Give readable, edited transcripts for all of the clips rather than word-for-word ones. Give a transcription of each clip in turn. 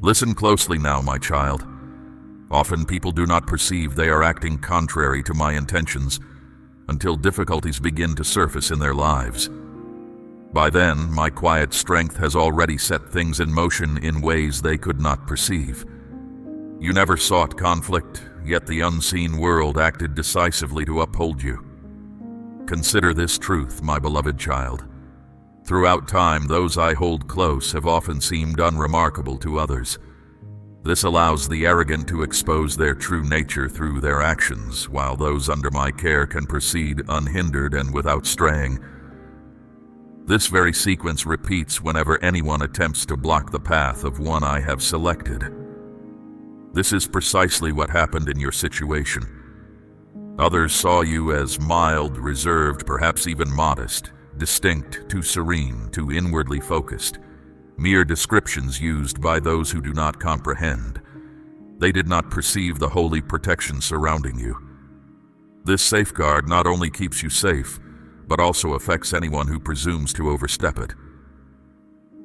Listen closely now, my child. Often people do not perceive they are acting contrary to my intentions until difficulties begin to surface in their lives. By then, my quiet strength has already set things in motion in ways they could not perceive. You never sought conflict, yet the unseen world acted decisively to uphold you. Consider this truth, my beloved child. Throughout time, those I hold close have often seemed unremarkable to others. This allows the arrogant to expose their true nature through their actions, while those under my care can proceed unhindered and without straying. This very sequence repeats whenever anyone attempts to block the path of one I have selected. This is precisely what happened in your situation. Others saw you as mild, reserved, perhaps even modest, distinct, too serene, too inwardly focused. Mere descriptions used by those who do not comprehend. They did not perceive the holy protection surrounding you. This safeguard not only keeps you safe, but also affects anyone who presumes to overstep it.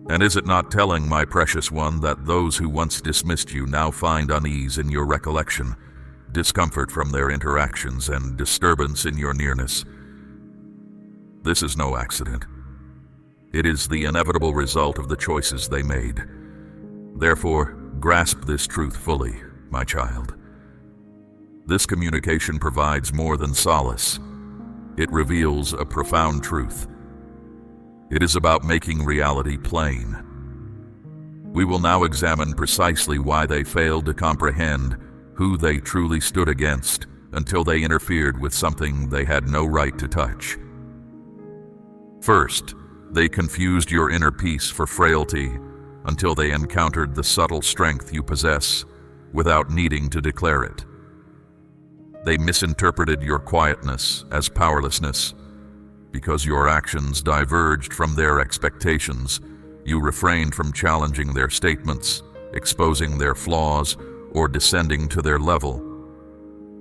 And is it not telling, my precious one, that those who once dismissed you now find unease in your recollection, discomfort from their interactions, and disturbance in your nearness? This is no accident. It is the inevitable result of the choices they made. Therefore, grasp this truth fully, my child. This communication provides more than solace. It reveals a profound truth. It is about making reality plain. We will now examine precisely why they failed to comprehend who they truly stood against until they interfered with something they had no right to touch. First, they confused your inner peace for frailty until they encountered the subtle strength you possess without needing to declare it. They misinterpreted your quietness as powerlessness. Because your actions diverged from their expectations, you refrained from challenging their statements, exposing their flaws, or descending to their level.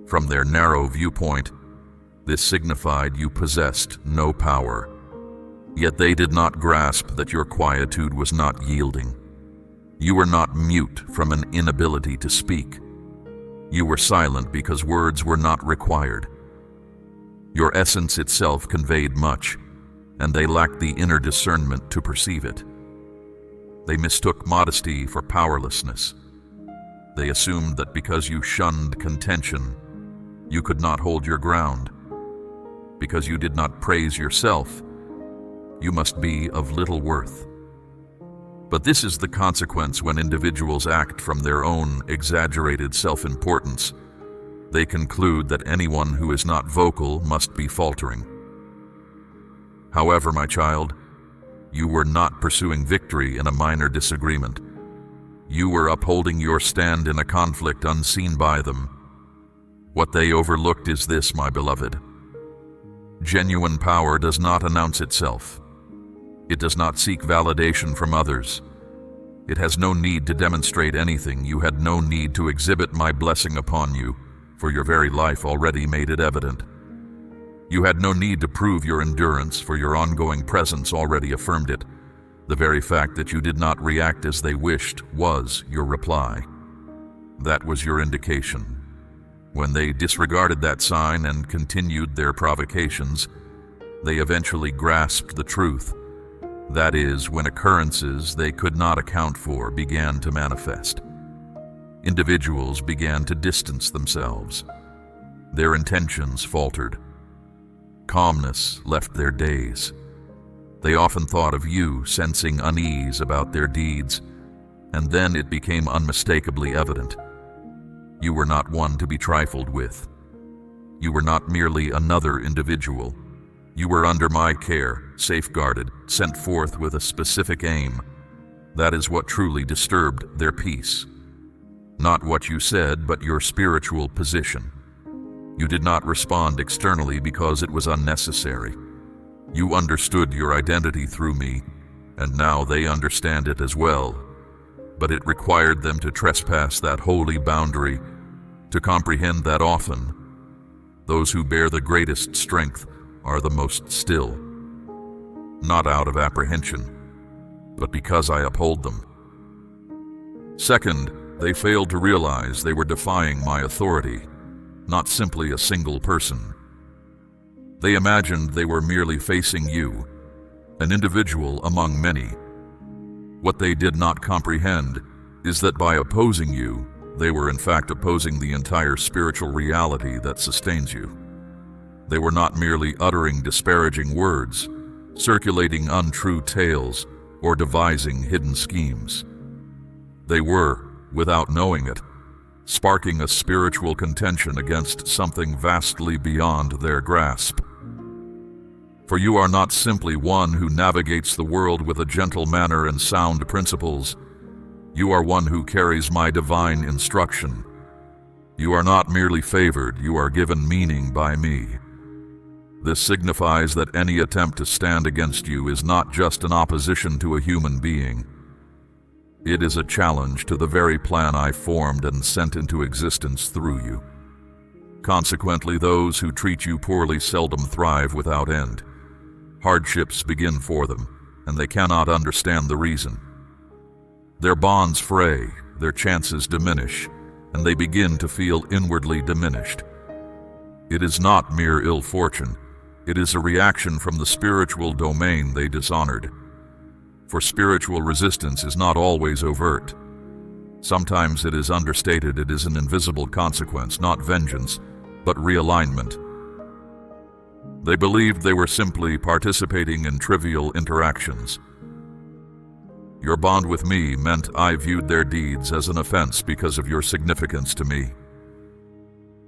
From their narrow viewpoint, this signified you possessed no power. Yet they did not grasp that your quietude was not yielding. You were not mute from an inability to speak. You were silent because words were not required. Your essence itself conveyed much, and they lacked the inner discernment to perceive it. They mistook modesty for powerlessness. They assumed that because you shunned contention, you could not hold your ground. Because you did not praise yourself, you must be of little worth. But this is the consequence when individuals act from their own exaggerated self-importance. They conclude that anyone who is not vocal must be faltering. However, my child, you were not pursuing victory in a minor disagreement. You were upholding your stand in a conflict unseen by them. What they overlooked is this, my beloved. Genuine power does not announce itself. It does not seek validation from others. It has no need to demonstrate anything. You had no need to exhibit my blessing upon you, for your very life already made it evident. You had no need to prove your endurance, for your ongoing presence already affirmed it. The very fact that you did not react as they wished was your reply. That was your indication. When they disregarded that sign and continued their provocations, they eventually grasped the truth. That is, when occurrences they could not account for began to manifest. Individuals began to distance themselves. Their intentions faltered. Calmness left their days. They often thought of you, sensing unease about their deeds, and then it became unmistakably evident. You were not one to be trifled with. You were not merely another individual. You were under my care, safeguarded, sent forth with a specific aim. That is what truly disturbed their peace. Not what you said, but your spiritual position. You did not respond externally because it was unnecessary. You understood your identity through me, and now they understand it as well. But it required them to trespass that holy boundary, to comprehend that often those who bear the greatest strength are the most still, not out of apprehension, but because I uphold them. Second, they failed to realize they were defying my authority, not simply a single person. They imagined they were merely facing you, an individual among many. What they did not comprehend is that by opposing you, they were in fact opposing the entire spiritual reality that sustains you. They were not merely uttering disparaging words, circulating untrue tales, or devising hidden schemes. They were, without knowing it, sparking a spiritual contention against something vastly beyond their grasp. For you are not simply one who navigates the world with a gentle manner and sound principles. You are one who carries my divine instruction. You are not merely favored, you are given meaning by me. This signifies that any attempt to stand against you is not just an opposition to a human being. It is a challenge to the very plan I formed and sent into existence through you. Consequently, those who treat you poorly seldom thrive without end. Hardships begin for them, and they cannot understand the reason. Their bonds fray, their chances diminish, and they begin to feel inwardly diminished. It is not mere ill fortune. It is a reaction from the spiritual domain they dishonored. For spiritual resistance is not always overt. Sometimes it is understated. It is an invisible consequence, not vengeance, but realignment. They believed they were simply participating in trivial interactions. Your bond with me meant I viewed their deeds as an offense because of your significance to me.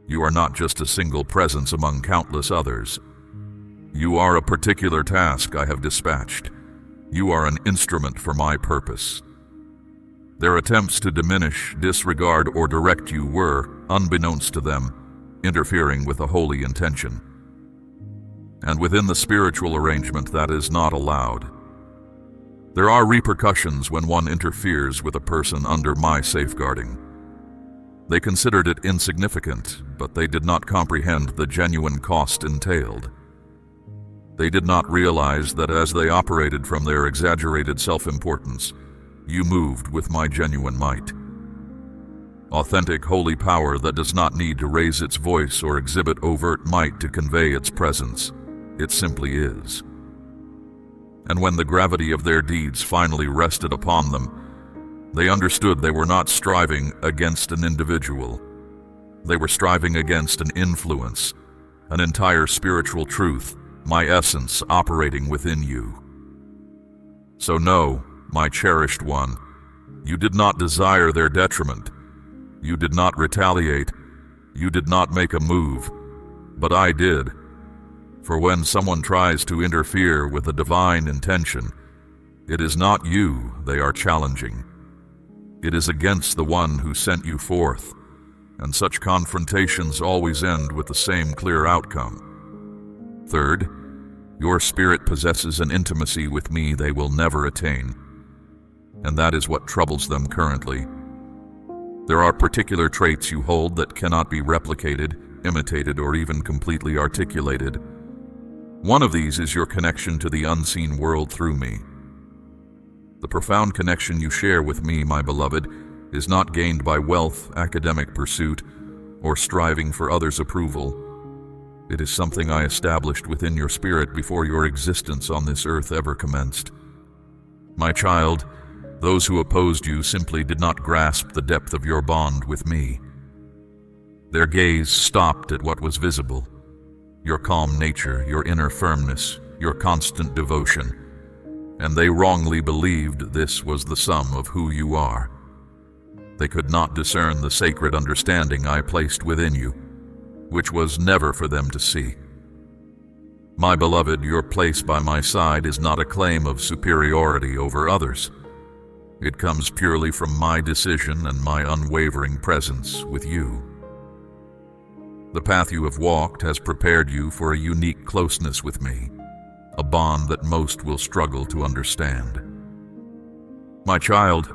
You are not just a single presence among countless others. You are a particular task I have dispatched. You are an instrument for my purpose. Their attempts to diminish, disregard, or direct you were, unbeknownst to them, interfering with a holy intention. And within the spiritual arrangement, that is not allowed. There are repercussions when one interferes with a person under my safeguarding. They considered it insignificant, but they did not comprehend the genuine cost entailed. They did not realize that as they operated from their exaggerated self-importance, you moved with my genuine might. Authentic holy power that does not need to raise its voice or exhibit overt might to convey its presence. It simply is. And when the gravity of their deeds finally rested upon them, they understood they were not striving against an individual. They were striving against an influence, an entire spiritual truth, my essence operating within you. So know, my cherished one, you did not desire their detriment. You did not retaliate. You did not make a move. But I did. For when someone tries to interfere with a divine intention, it is not you they are challenging. It is against the one who sent you forth, and such confrontations always end with the same clear outcome. Third, your spirit possesses an intimacy with me they will never attain, and that is what troubles them currently. There are particular traits you hold that cannot be replicated, imitated, or even completely articulated. One of these is your connection to the unseen world through me. The profound connection you share with me, my beloved, is not gained by wealth, academic pursuit, or striving for others' approval. It is something I established within your spirit before your existence on this earth ever commenced. My child, those who opposed you simply did not grasp the depth of your bond with me. Their gaze stopped at what was visible, your calm nature, your inner firmness, your constant devotion, and they wrongly believed this was the sum of who you are. They could not discern the sacred understanding I placed within you, which was never for them to see. My beloved, your place by my side is not a claim of superiority over others. It comes purely from my decision and my unwavering presence with you. The path you have walked has prepared you for a unique closeness with me, a bond that most will struggle to understand. My child,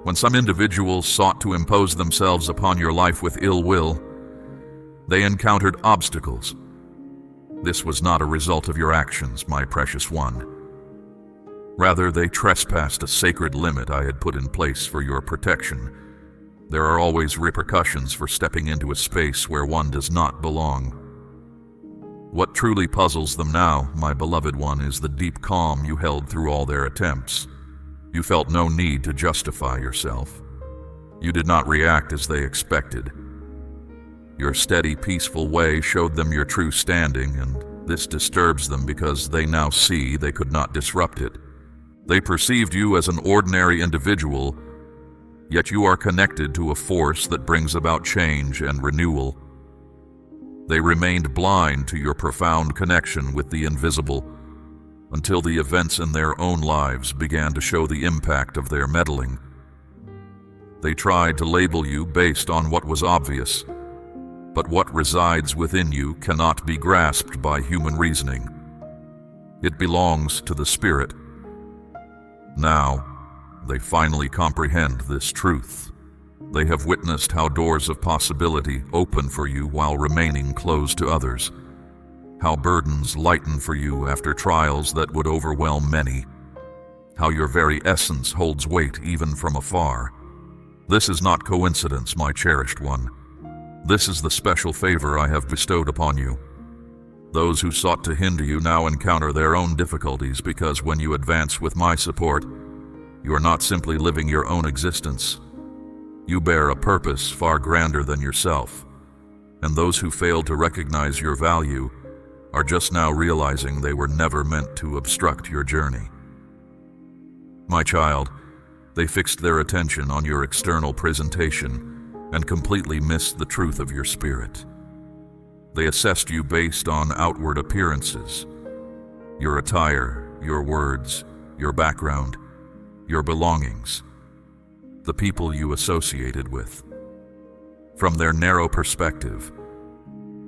when some individuals sought to impose themselves upon your life with ill will, they encountered obstacles. This was not a result of your actions, my precious one. Rather, they trespassed a sacred limit I had put in place for your protection. There are always repercussions for stepping into a space where one does not belong. What truly puzzles them now, my beloved one, is the deep calm you held through all their attempts. You felt no need to justify yourself. You did not react as they expected. Your steady, peaceful way showed them your true standing, and this disturbs them because they now see they could not disrupt it. They perceived you as an ordinary individual, yet you are connected to a force that brings about change and renewal. They remained blind to your profound connection with the invisible until the events in their own lives began to show the impact of their meddling. They tried to label you based on what was obvious, but what resides within you cannot be grasped by human reasoning. It belongs to the spirit. Now, they finally comprehend this truth. They have witnessed how doors of possibility open for you while remaining closed to others, how burdens lighten for you after trials that would overwhelm many, how your very essence holds weight even from afar. This is not coincidence, my cherished one. This is the special favor I have bestowed upon you. Those who sought to hinder you now encounter their own difficulties because when you advance with my support, you are not simply living your own existence. You bear a purpose far grander than yourself, and those who fail to recognize your value are just now realizing they were never meant to obstruct your journey. My child, they fixed their attention on your external presentation and completely missed the truth of your spirit. They assessed you based on outward appearances, your attire, your words, your background, your belongings, the people you associated with. From their narrow perspective,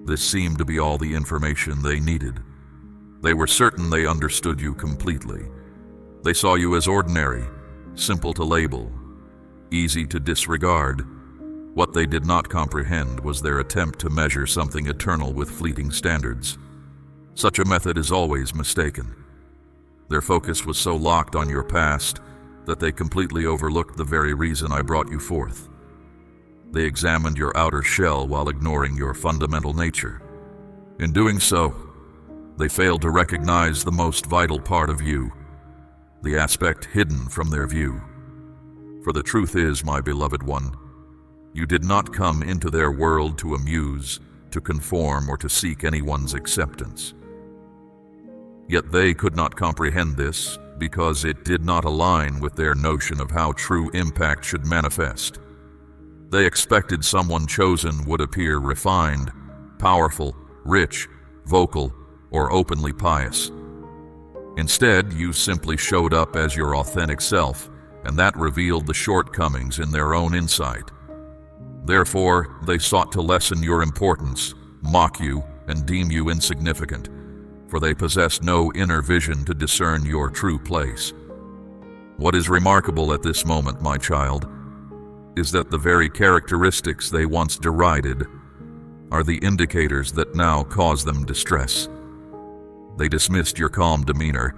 this seemed to be all the information they needed. They were certain they understood you completely. They saw you as ordinary, simple to label, easy to disregard. What they did not comprehend was their attempt to measure something eternal with fleeting standards. Such a method is always mistaken. Their focus was so locked on your past that they completely overlooked the very reason I brought you forth. They examined your outer shell while ignoring your fundamental nature. In doing so, they failed to recognize the most vital part of you, the aspect hidden from their view. For the truth is, my beloved one, you did not come into their world to amuse, to conform, or to seek anyone's acceptance. Yet they could not comprehend this because it did not align with their notion of how true impact should manifest. They expected someone chosen would appear refined, powerful, rich, vocal, or openly pious. Instead, you simply showed up as your authentic self, and that revealed the shortcomings in their own insight. Therefore, they sought to lessen your importance, mock you, and deem you insignificant, for they possessed no inner vision to discern your true place. What is remarkable at this moment, my child, is that the very characteristics they once derided are the indicators that now cause them distress. They dismissed your calm demeanor,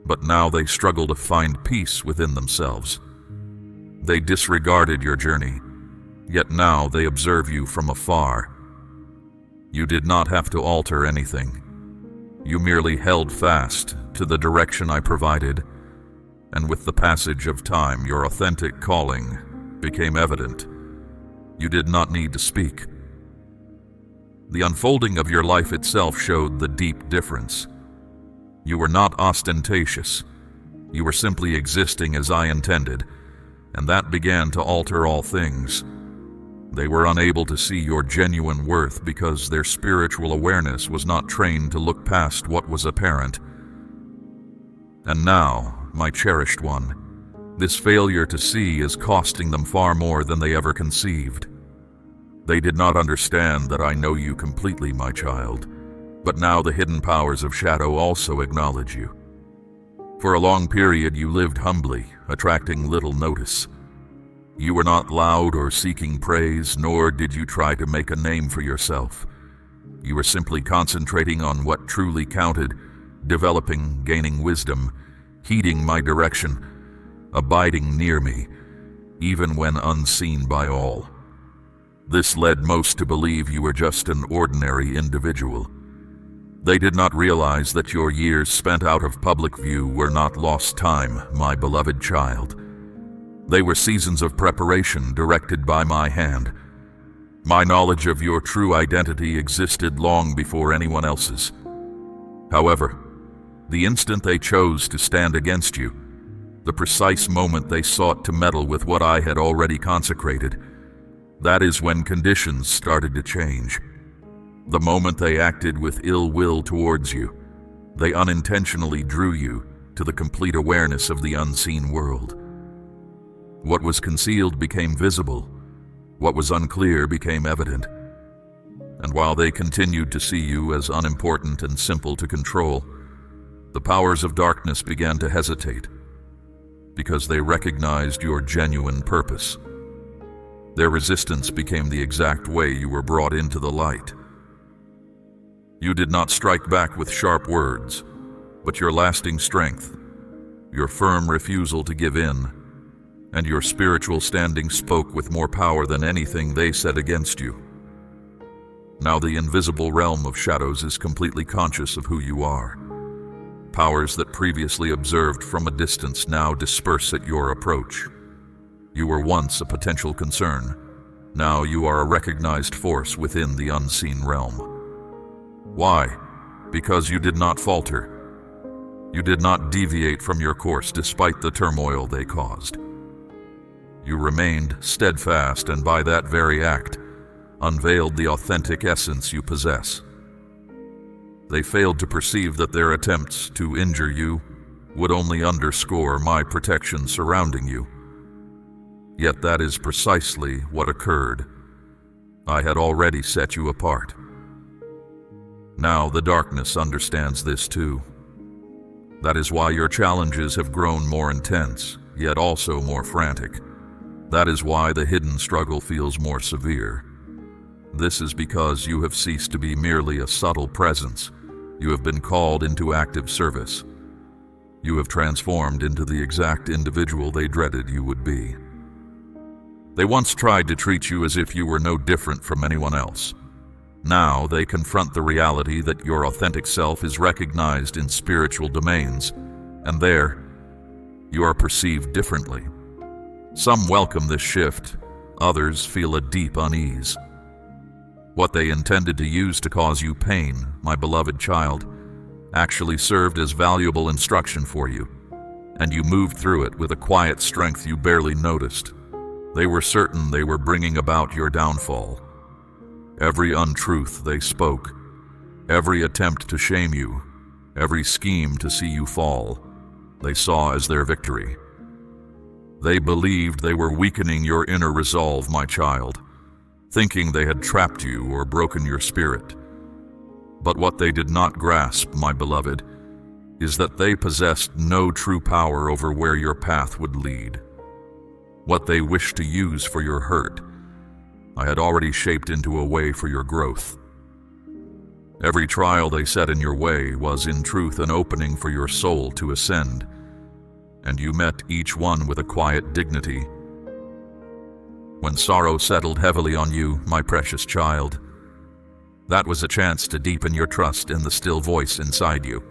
but now they struggle to find peace within themselves. They disregarded your journey, yet now they observe you from afar. You did not have to alter anything. You merely held fast to the direction I provided, and with the passage of time, your authentic calling became evident. You did not need to speak. The unfolding of your life itself showed the deep difference. You were not ostentatious. You were simply existing as I intended, and that began to alter all things. They were unable to see your genuine worth because their spiritual awareness was not trained to look past what was apparent. And now, my cherished one, this failure to see is costing them far more than they ever conceived. They did not understand that I know you completely, my child, but now the hidden powers of shadow also acknowledge you. For a long period you lived humbly, attracting little notice. You were not loud or seeking praise, nor did you try to make a name for yourself. You were simply concentrating on what truly counted, developing, gaining wisdom, heeding my direction, abiding near me, even when unseen by all. This led most to believe you were just an ordinary individual. They did not realize that your years spent out of public view were not lost time, my beloved child. They were seasons of preparation directed by my hand. My knowledge of your true identity existed long before anyone else's. However, the instant they chose to stand against you, the precise moment they sought to meddle with what I had already consecrated, that is when conditions started to change. The moment they acted with ill will towards you, they unintentionally drew you to the complete awareness of the unseen world. What was concealed became visible. What was unclear became evident. And while they continued to see you as unimportant and simple to control, the powers of darkness began to hesitate, because they recognized your genuine purpose. Their resistance became the exact way you were brought into the light. You did not strike back with sharp words, but your lasting strength, your firm refusal to give in, and your spiritual standing spoke with more power than anything they said against you. Now the invisible realm of shadows is completely conscious of who you are. Powers that previously observed from a distance now disperse at your approach. You were once a potential concern. Now you are a recognized force within the unseen realm. Why? Because you did not falter. You did not deviate from your course despite the turmoil they caused. You remained steadfast, and by that very act, unveiled the authentic essence you possess. They failed to perceive that their attempts to injure you would only underscore my protection surrounding you. Yet that is precisely what occurred. I had already set you apart. Now the darkness understands this too. That is why your challenges have grown more intense, yet also more frantic. That is why the hidden struggle feels more severe. This is because you have ceased to be merely a subtle presence. You have been called into active service. You have transformed into the exact individual they dreaded you would be. They once tried to treat you as if you were no different from anyone else. Now they confront the reality that your authentic self is recognized in spiritual domains, and there, you are perceived differently. Some welcome this shift, others feel a deep unease. What they intended to use to cause you pain, my beloved child, actually served as valuable instruction for you, and you moved through it with a quiet strength you barely noticed. They were certain they were bringing about your downfall. Every untruth they spoke, every attempt to shame you, every scheme to see you fall, they saw as their victory. They believed they were weakening your inner resolve, my child, thinking they had trapped you or broken your spirit. But what they did not grasp, my beloved, is that they possessed no true power over where your path would lead. What they wished to use for your hurt, I had already shaped into a way for your growth. Every trial they set in your way was in truth an opening for your soul to ascend, and you met each one with a quiet dignity. When sorrow settled heavily on you, my precious child, that was a chance to deepen your trust in the still voice inside you.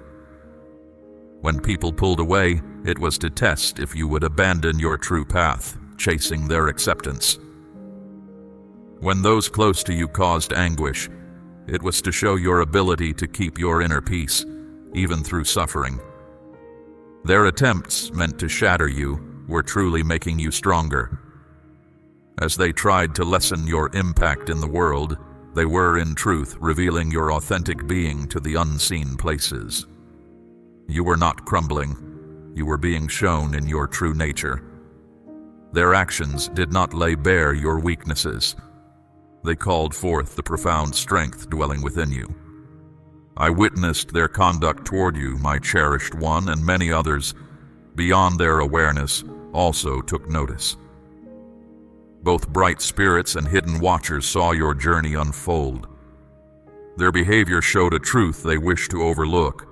When people pulled away, it was to test if you would abandon your true path, chasing their acceptance. When those close to you caused anguish, it was to show your ability to keep your inner peace, even through suffering. Their attempts, meant to shatter you, were truly making you stronger. As they tried to lessen your impact in the world, they were, in truth, revealing your authentic being to the unseen places. You were not crumbling. You were being shown in your true nature. Their actions did not lay bare your weaknesses. They called forth the profound strength dwelling within you. I witnessed their conduct toward you, my cherished one, and many others, beyond their awareness, also took notice. Both bright spirits and hidden watchers saw your journey unfold. Their behavior showed a truth they wished to overlook,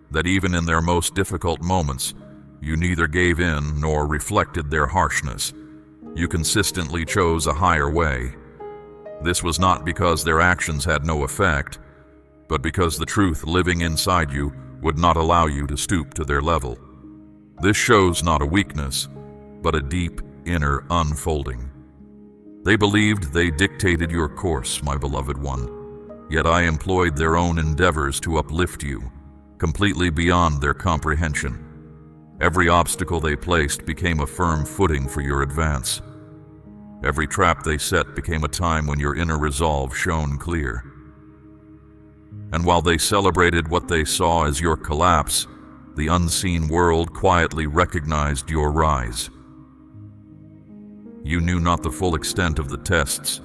that even in their most difficult moments, You neither gave in nor reflected their harshness. You consistently chose a higher way. This was not because their actions had no effect, but because the truth living inside you would not allow you to stoop to their level. This shows not a weakness, but a deep inner unfolding. They believed they dictated your course, my beloved one, yet I employed their own endeavors to uplift you, completely beyond their comprehension. Every obstacle they placed became a firm footing for your advance. Every trap they set became a time when your inner resolve shone clear. And while they celebrated what they saw as your collapse, the unseen world quietly recognized your rise. You knew not the full extent of the tests,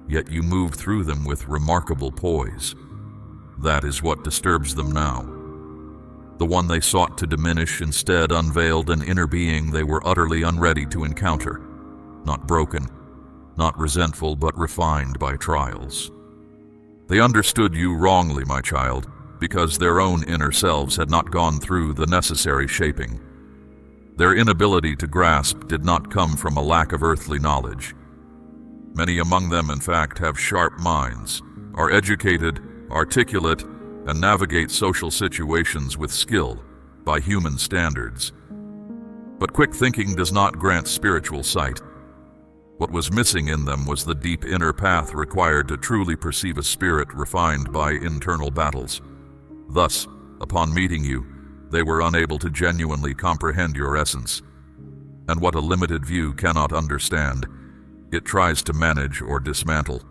yet you moved through them with remarkable poise. That is what disturbs them now. The one they sought to diminish instead unveiled an inner being they were utterly unready to encounter, not broken, not resentful, but refined by trials. They understood you wrongly, my child, because their own inner selves had not gone through the necessary shaping. Their inability to grasp did not come from a lack of earthly knowledge. Many among them, in fact, have sharp minds, are educated, articulate, and navigate social situations with skill by human standards. But quick thinking does not grant spiritual sight. What was missing in them was the deep inner path required to truly perceive a spirit refined by internal battles. Thus, upon meeting you, they were unable to genuinely comprehend your essence. And what a limited view cannot understand, it tries to manage or dismantle.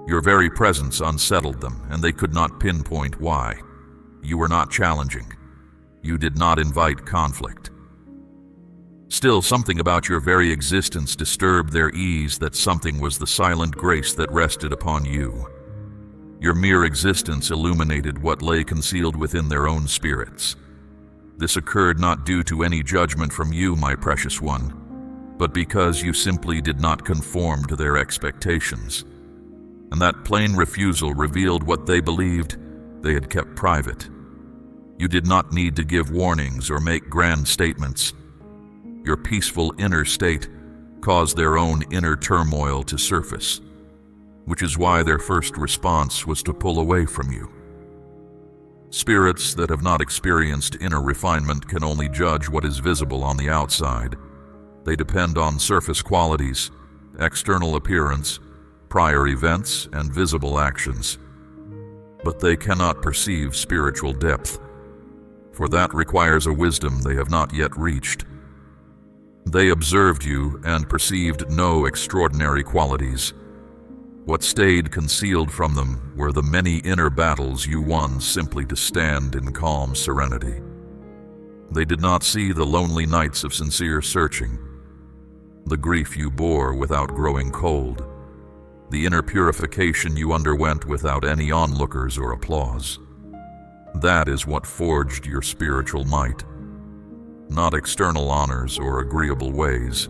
Your very presence unsettled them, and they could not pinpoint why. You were not challenging. You did not invite conflict. Still, something about your very existence disturbed their ease. That something was the silent grace that rested upon you. Your mere existence illuminated what lay concealed within their own spirits. This occurred not due to any judgment from you, my precious one, but because you simply did not conform to their expectations. And that plain refusal revealed what they believed they had kept private. You did not need to give warnings or make grand statements. Your peaceful inner state caused their own inner turmoil to surface, which is why their first response was to pull away from you. Spirits that have not experienced inner refinement can only judge what is visible on the outside. They depend on surface qualities, external appearance, prior events, and visible actions. But they cannot perceive spiritual depth, for that requires a wisdom they have not yet reached. They observed you and perceived no extraordinary qualities. What stayed concealed from them were the many inner battles you won simply to stand in calm serenity. They did not see the lonely nights of sincere searching, the grief you bore without growing cold, the inner purification you underwent without any onlookers or applause. That is what forged your spiritual might. Not external honors or agreeable ways,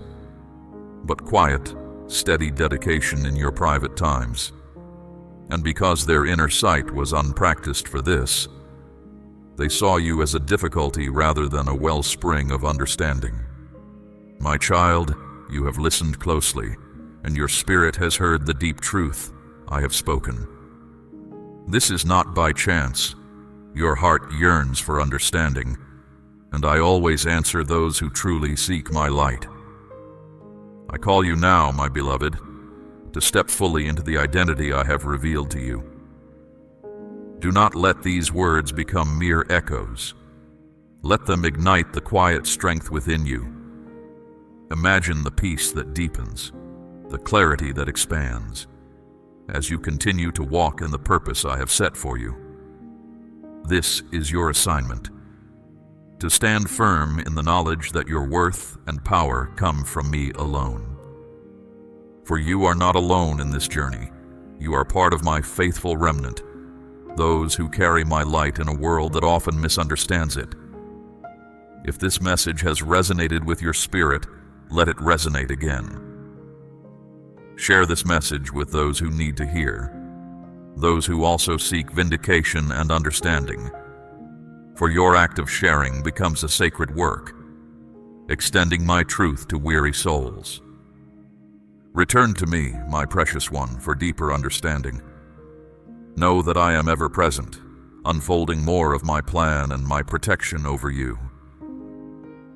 but quiet, steady dedication in your private times. And because their inner sight was unpracticed for this, they saw you as a difficulty rather than a wellspring of understanding. My child, you have listened closely, and your spirit has heard the deep truth I have spoken. This is not by chance. Your heart yearns for understanding, and I always answer those who truly seek my light. I call you now, my beloved, to step fully into the identity I have revealed to you. Do not let these words become mere echoes. Let them ignite the quiet strength within you. Imagine the peace that deepens, the clarity that expands, as you continue to walk in the purpose I have set for you. This is your assignment, to stand firm in the knowledge that your worth and power come from me alone. For you are not alone in this journey. You are part of my faithful remnant, those who carry my light in a world that often misunderstands it. If this message has resonated with your spirit, let it resonate again. Share this message with those who need to hear, those who also seek vindication and understanding. For your act of sharing becomes a sacred work, extending my truth to weary souls. Return to me, my precious one, for deeper understanding. Know that I am ever present, unfolding more of my plan and my protection over you.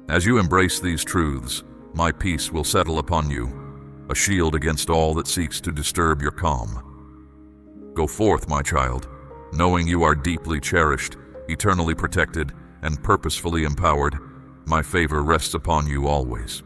As you embrace these truths, my peace will settle upon you, a shield against all that seeks to disturb your calm. Go forth, my child, knowing you are deeply cherished, eternally protected, and purposefully empowered. My favor rests upon you always.